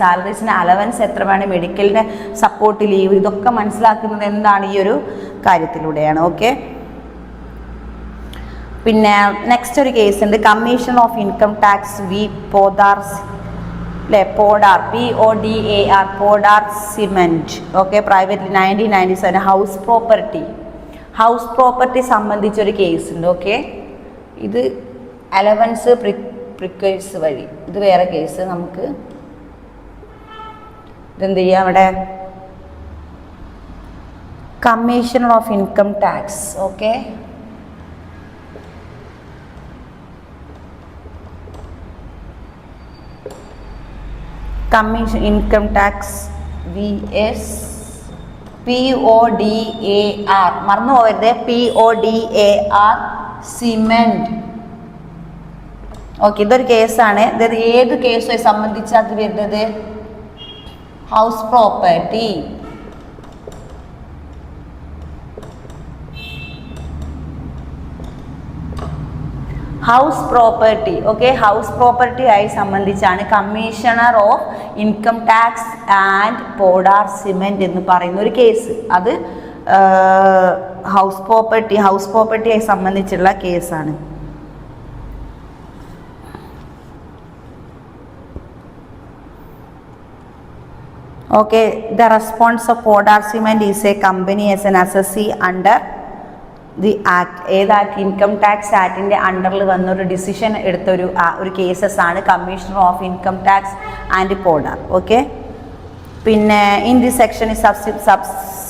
സാലറീസിന് allowance എത്ര വേണം, മെഡിക്കലിന് support leave, ഇതൊക്കെ മനസ്സിലാക്കുന്നത് എന്താണ് ഈ ഒരു കാര്യത്തിലൂടെയാണ്. ഓക്കെ. പിന്നെ നെക്സ്റ്റ് ഒരു കേസ് ഉണ്ട്, commission of income tax V Podar അല്ലേ, Podar PODAR Podar cement. Okay. Privately 1997. House property സംബന്ധിച്ചൊരു കേസ് ഉണ്ട്. ഓക്കെ. ഇത് അലവൻസ് പ്രിക്വേഴ്സ് വഴി, ഇത് വേറെ കേസ്. നമുക്ക് ഇതെന്ത് ചെയ്യാം, അവിടെ commissioner of income tax. Okay. Commission income tax VS PODAR, മറന്നു പോകരുത്, PODAR സിമെന്റ്. ഓക്കെ. ഇതൊരു കേസാണ്. ഇത് ഏത് കേസുമായി സംബന്ധിച്ചാണ് അത് വരുന്നത്? House property. House property. Okay. House property ആയി സംബന്ധിച്ചാണ് commissioner of income tax and Podar cement എന്ന് പറയുന്ന ഒരു കേസ്. അത് ഹൗസ് പ്രോപ്പർട്ടിയായി സംബന്ധിച്ചുള്ള കേസാണ്. Okay. The response of Podar cement is a company as an assessee under the act. ഏത് ആക്ട്? ഇൻകം ടാക്സ് ആക്ടിൻ്റെ അണ്ടറിൽ വന്നൊരു ഡിസിഷൻ എടുത്ത ഒരു കേസസ് ആണ് commissioner of income tax and Podar. Okay. പിന്നെ in this section is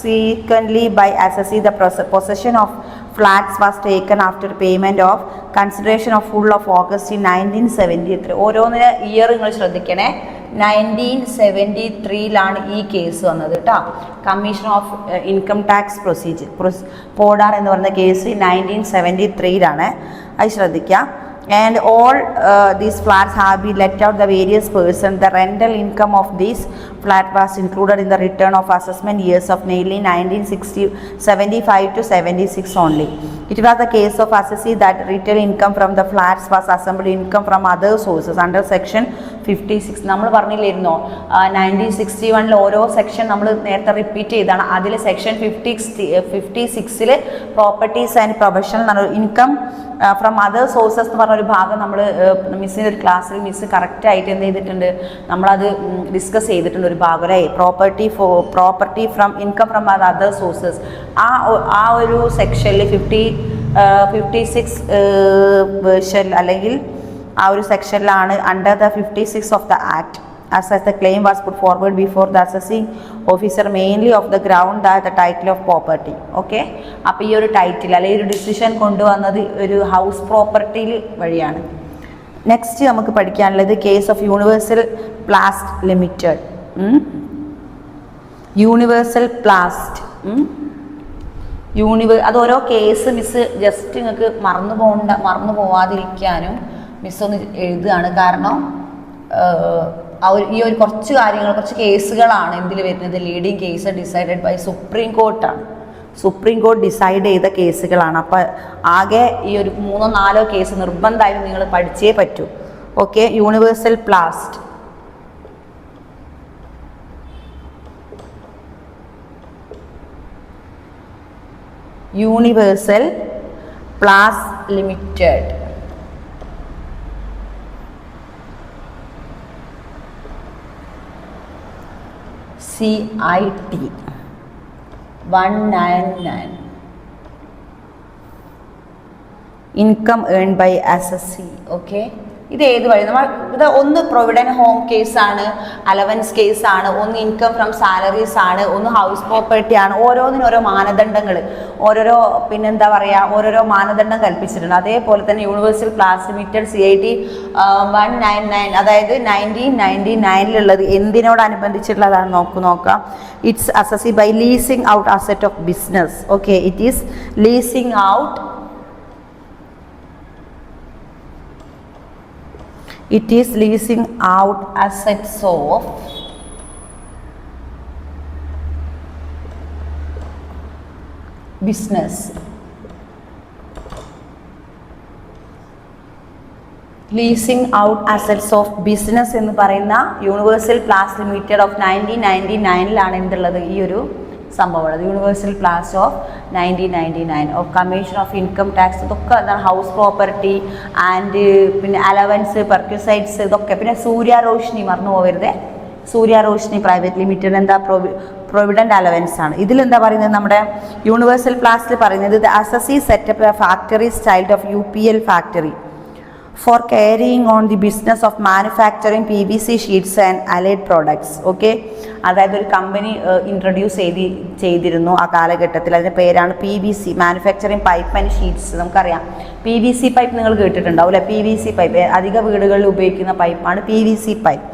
subsequently by assessee the possession of flats was taken after payment of consideration of full of August in 1973. ഓരോന്നിന് year നിങ്ങൾ ശ്രദ്ധിക്കണേ. 1973 ഈ case വന്നത് കേട്ടോ. Commission of income tax Poddar എന്ന് പറയുന്ന case 1973 അത് ശ്രദ്ധിക്കാം. And all these flats have been let out the various persons. The rental income of this flat was included in the return of assessment years of mainly 1975 to 76 only. It was the case of assessee that retail income from the flats was assembled income from other sources under section 56. നമ്മൾ പറഞ്ഞില്ലായിരുന്നോ 1961 ഓരോ section നമ്മൾ നേരത്തെ repeat ചെയ്താണ്. അതിൽ section 56 properties and professional income from other sources എന്ന് പറഞ്ഞൊരു ഭാഗം നമ്മൾ മിസ്സിൻ്റെ ഒരു ക്ലാസ്സിൽ മിസ്സ് കറക്റ്റായിട്ട് എന്ത് ചെയ്തിട്ടുണ്ട്, നമ്മളത് ഡിസ്കസ് ചെയ്തിട്ടുണ്ട് ഒരു ഭാഗം അല്ലേ. Property from income from other sources, ആ ഒരു സെക്ഷനിൽ 56 വേർഷൻ അല്ലെങ്കിൽ ആ ഒരു സെക്ഷനിലാണ് under the 56 of the act as the claim was put forward before the assessing officer mainly of the ground that the title of property. Okay. അപ്പോൾ ഈ ഒരു ടൈറ്റിൽ അല്ലെങ്കിൽ ഒരു ഡിസിഷൻ കൊണ്ടുവന്നത് ഒരു ഹൗസ് പ്രോപ്പർട്ടി വഴിയാണ്. നെക്സ്റ്റ് നമുക്ക് പഠിക്കാനുള്ളത് case of universal plast limited. Universal plast അത് ഓരോ കേസ് മിസ് ജസ്റ്റ് നിങ്ങൾക്ക് മറന്നു പോവാതിരിക്കാനും മിസ് ഒന്ന് എഴുതുകയാണ്. കാരണം ഈ ഒരു കുറച്ച് കാര്യങ്ങൾ, കുറച്ച് കേസുകളാണ് എന്തിൽ വരുന്നത്, leading case decided by supreme കോർട്ടാണ്. സുപ്രീം കോർട്ട് ഡിസൈഡ് ചെയ്ത കേസുകളാണ്. അപ്പോൾ ആകെ ഈ ഒരു 3-4 കേസ് നിർബന്ധമായും നിങ്ങൾ പഠിച്ചേ പറ്റൂ. Okay. Universal plast, universal plast limited, CIT 199. Income earned by assessee. Okay. ഇത് ഏത് വഴി ഇത് ഒന്ന് പ്രൊവിഡൻറ്റ് ഹോം കേസാണ്, അലവൻസ് കേസാണ്, ഒന്ന് ഇൻകം ഫ്രം സാലറീസ് ആണ്, ഒന്ന് ഹൗസ് പ്രോപ്പർട്ടി ആണ്. ഓരോന്നിനും ഓരോ മാനദണ്ഡങ്ങൾ, പിന്നെന്താ പറയുക, ഓരോരോ മാനദണ്ഡം കൽപ്പിച്ചിട്ടുണ്ട്. അതേപോലെ തന്നെ യൂണിവേഴ്സൽ ക്ലാസ് ലിമിറ്റഡ് CIT 199, അതായത് 1999 എന്തിനോടനുബന്ധിച്ചുള്ളതാണ് നോക്കാം. It's assessee by leasing out asset of business. Okay. It is leasing out assets of business. Leasing out assets of business എന്ന് പറയുന്ന യൂണിവേഴ്സൽ പ്ലാസ് ലിമിറ്റഡ് ഓഫ് 1999 എന്തുള്ളത് ഈ ഒരു സംഭവമാണ്. Universal plast of 1999 of commission of income tax, ഇതൊക്കെ എന്താണ് house property and പിന്നെ allowance perquisites ഇതൊക്കെ. പിന്നെ സൂര്യ റോഷ്നി മറന്നു പോകരുത്, സൂര്യ റോഷ്നി പ്രൈവറ്റ് ലിമിറ്റഡ് എന്താ പ്രൊവിഡൻറ്റ് അലവൻസ് ആണ്. ഇതിലെന്താ പറയുന്നത് നമ്മുടെ യൂണിവേഴ്സൽ പ്ലാസിൽ പറയുന്നത് the assessee set up a factory styled of UPL factory for carrying on the business of manufacturing PVC sheets and allied products. Okay, അതായത് ഒരു കമ്പനി ഇൻട്രൊഡ്യൂസ് ചെയ്തിരുന്നു ആ കാലഘട്ടത്തിൽ. അതിൻ്റെ പേരാണ് PVC, manufacturing pipe and sheets. നമുക്കറിയാം PVC പൈപ്പ് നിങ്ങൾ കേട്ടിട്ടുണ്ടാവും അല്ലേ? PVC പൈപ്പ് അധിക വീടുകളിൽ ഉപയോഗിക്കുന്ന പൈപ്പാണ് PVC pipe.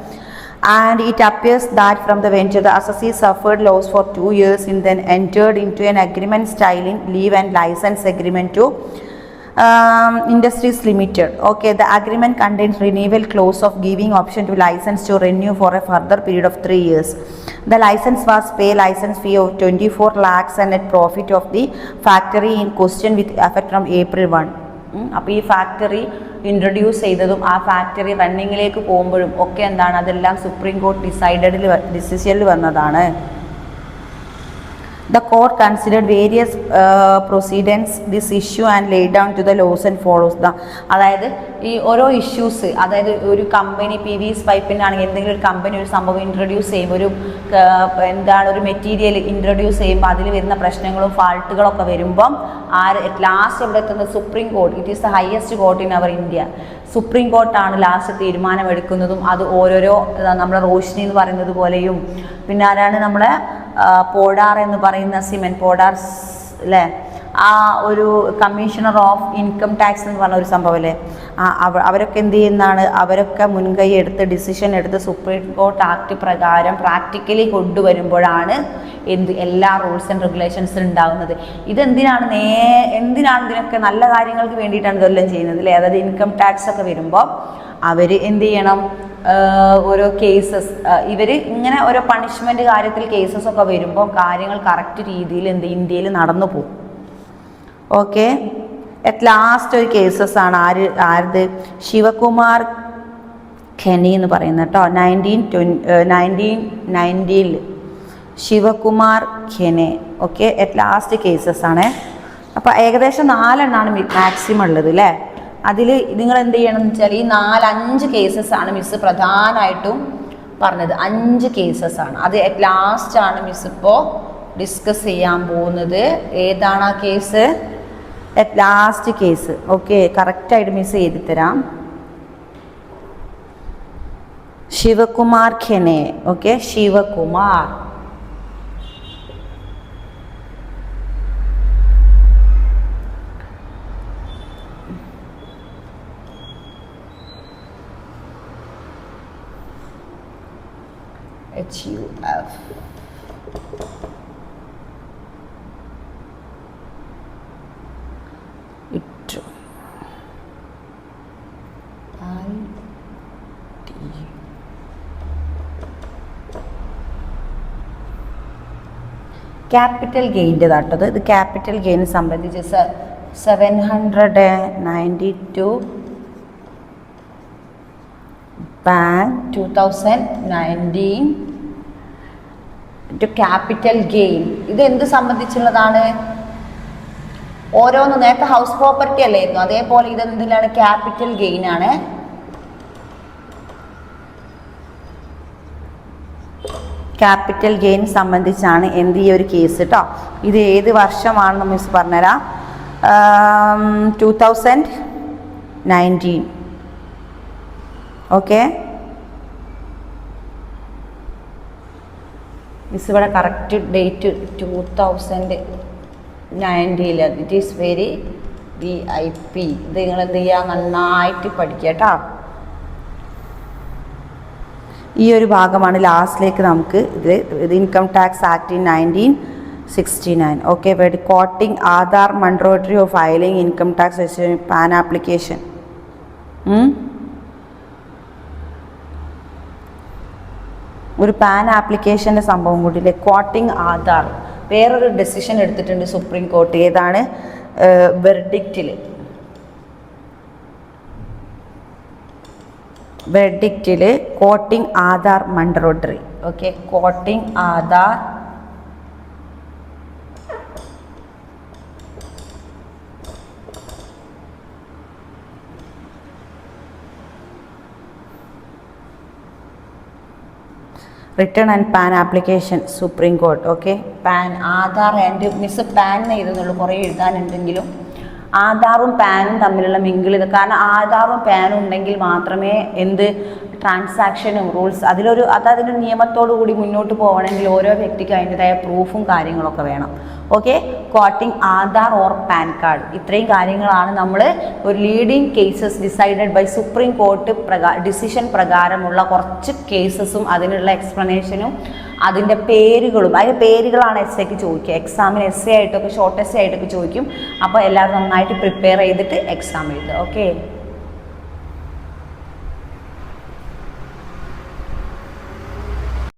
And it appears that from the venture the associate suffered loss for 2 years and then entered into an agreement styling leave and license agreement to Industries Limited. Okay, the agreement contains renewal clause of giving option to license to renew for a further period of 3 years. The license was pay license fee of 24 lakhs and net profit of the factory in question with effect from April 1. അപ്പോൾ ഈ factory introduce ചെയ്തതും ആ factory റണ്ണിങ്ങിലേക്ക് പോകുമ്പോഴും ഒക്കെ എന്താണ് അതെല്ലാം supreme court ഡിസിഷനിൽ വന്നതാണ്. The court considered various proceedings this issue and laid down to the laws and follows the. അതായത് ഈ ഓരോ ഇഷ്യൂസ്, അതായത് ഒരു കമ്പനി PVC പൈപ്പിനാണെങ്കിൽ എന്തെങ്കിലും ഒരു കമ്പനി ഒരു സംഭവം ഇൻട്രൊഡ്യൂസ് ചെയ്യുമ്പോൾ ഒരു എന്താണ് ഒരു മെറ്റീരിയൽ ഇൻട്രൊഡ്യൂസ് ചെയ്യുമ്പോൾ അതിൽ വരുന്ന പ്രശ്നങ്ങളും ഫാൾട്ടുകളൊക്കെ വരുമ്പം ലാസ്റ്റ് എവിടെ എത്തുന്നത് supreme court. It is the highest court in our India. Supreme കോർട്ടാണ് ലാസ്റ്റ് തീരുമാനമെടുക്കുന്നതും. അത് ഓരോരോ നമ്മുടെ റോഷ്നി എന്ന് പറയുന്നത് പോലെയും പിന്നെ ആരാണ് നമ്മളെ പോഡാർ എന്ന് പറയുന്ന സിമെൻറ്റ് പോഡാർസ് അല്ലേ, ആ ഒരു കമ്മീഷണർ ഓഫ് ഇൻകം ടാക്സ് എന്ന് പറഞ്ഞ ഒരു സംഭവം അല്ലേ, അവരൊക്കെ എന്ത് ചെയ്യുന്നതാണ്, അവരൊക്കെ മുൻകൈ എടുത്ത് ഡിസിഷൻ എടുത്ത് സുപ്രീം കോർട്ട് ആക്ട് പ്രകാരം പ്രാക്ടിക്കലി കൊണ്ടുവരുമ്പോഴാണ് എല്ലാ റൂൾസ് ആൻഡ് റെഗുലേഷൻസ് ഉണ്ടാകുന്നത്. ഇതെന്തിനാണ് എന്തിനാണ് ഇതിനൊക്കെ നല്ല കാര്യങ്ങൾക്ക് വേണ്ടിയിട്ടാണ് ഇതെല്ലാം ചെയ്യുന്നത് അല്ലേ. അതായത് ഇൻകം ടാക്സ് ഒക്കെ വരുമ്പോൾ അവർ എന്ത് ചെയ്യണം, ഓരോ കേസസ് ഇവർ ഇങ്ങനെ ഓരോ പണിഷ്മെൻറ്റ് കാര്യത്തിൽ കേസസ് ഒക്കെ വരുമ്പോൾ കാര്യങ്ങൾ കറക്റ്റ് രീതിയിൽ ഇന്ത്യയിൽ നടന്നു പോകും. ഓക്കെ, അറ്റ് ലാസ്റ്റ് ഒരു കേസസ് ആണ് ആരത് ശിവകുമാർ ഖനി എന്ന് പറയുന്നത് കേട്ടോ. 1990 Shivakumar Khanna. Okay, at last cases ആണ്. അപ്പോൾ ഏകദേശം 4 എണ്ണമാണ് മാക്സിമം ഉള്ളത് അല്ലേ. അതിൽ നിങ്ങൾ എന്ത് ചെയ്യണം എന്ന് വെച്ചാൽ ഈ 4-5 കേസസ് ആണ് മിസ് പ്രധാനമായിട്ടും പറഞ്ഞത്. 5 കേസസ് ആണ്. അത് അറ്റ് ലാസ്റ്റ് ആണ് മിസ് ഇപ്പോൾ ഡിസ്കസ് ചെയ്യാൻ പോകുന്നത്. ഏതാണ് ആ case? At last case. Okay, കറക്റ്റായിട്ട് മിസ് ചെയ്ത് തരാം. Shivakumar Khanna. Okay, Shivakumar. HUF. ITRO. Capital ഗെയിൻ്റെതാട്ടത്. ഇത് ക്യാപിറ്റൽ ഗെയിൻ സംബന്ധിച്ച് 792 ബാങ്ക് 2019 ടു ക്യാപിറ്റൽ ഗെയിൻ. ഇത് എന്ത് സംബന്ധിച്ചുള്ളതാണ്? ഓരോന്ന് നേരത്തെ ഹൗസ് പ്രോപ്പർട്ടി അല്ലായിരുന്നു, അതേപോലെ ഇതെന്തിലാണ്? ക്യാപിറ്റൽ ഗെയിൻ ആണ്. ക്യാപിറ്റൽ ഗെയിൻ സംബന്ധിച്ചാണ് എന്ത് ഈ ഒരു കേസ് കേട്ടോ. ഇത് ഏത് വർഷമാണെന്ന് മിസ് പറഞ്ഞുതരാം. 2019. ഓക്കെ, മിസ് ഇവിടെ correct date 2019. It is very VIP. ഇത് നിങ്ങൾ എന്ത് ചെയ്യുക, നന്നായിട്ട് പഠിക്കുക കേട്ടോ. ഈ ഒരു ഭാഗമാണ് ലാസ്റ്റിലേക്ക് നമുക്ക് ഇത് income tax act in 1969. Okay, quoting Aadhaar mandatory of filing income tax PAN application. ഒരു പാൻ ആപ്ലിക്കേഷൻ്റെ സംഭവം കൂടിയില്ലേ, കോട്ടിംഗ് ആധാർ. വേറൊരു ഡെസിഷൻ എടുത്തിട്ടുണ്ട് സുപ്രീം കോർട്ട്. ഏതാണ്? വെർഡിക്റ്റിൽ. വെർഡിക്റ്റിൽ quoting Aadhaar mandatory. Okay, quoting Aadhaar return and PAN application supreme court. Okay, PAN Aadhaar and miss PAN എഴുതുന്നുള്ളൂ, കുറേ എഴുതാനുണ്ടെങ്കിലും ആധാറും പാനും തമ്മിലുള്ള മിങ്കിൾ ഇത്. കാരണം ആധാറും പാനും ഉണ്ടെങ്കിൽ മാത്രമേ എന്ത് ട്രാൻസാക്ഷനും റൂൾസ് അതിലൊരു അതിൻ്റെ നിയമത്തോടു കൂടി മുന്നോട്ട് പോകണമെങ്കിൽ ഓരോ വ്യക്തിക്കും അതിൻ്റെതായ പ്രൂഫും കാര്യങ്ങളൊക്കെ വേണം. Okay, quoting Aadhaar or PAN card, ഇത്രയും കാര്യങ്ങളാണ് നമ്മൾ ഒരു leading cases decided by supreme court decision പ്രകാരമുള്ള കുറച്ച് കേസസും അതിനുള്ള എക്സ്പ്ലനേഷനും അതിൻ്റെ പേരുകളും. അതിൻ്റെ പേരുകളാണ് എസ് എക്ക് ചോദിക്കുക. എക്സാമിന് എസ് എ ആയിട്ടൊക്കെ ഷോർട്ട് എസ് എ ആയിട്ടൊക്കെ ചോദിക്കും. അപ്പോൾ എല്ലാവരും നന്നായിട്ട് പ്രിപ്പയർ ചെയ്തിട്ട് എക്സാം എഴുതുക. ഓക്കെ.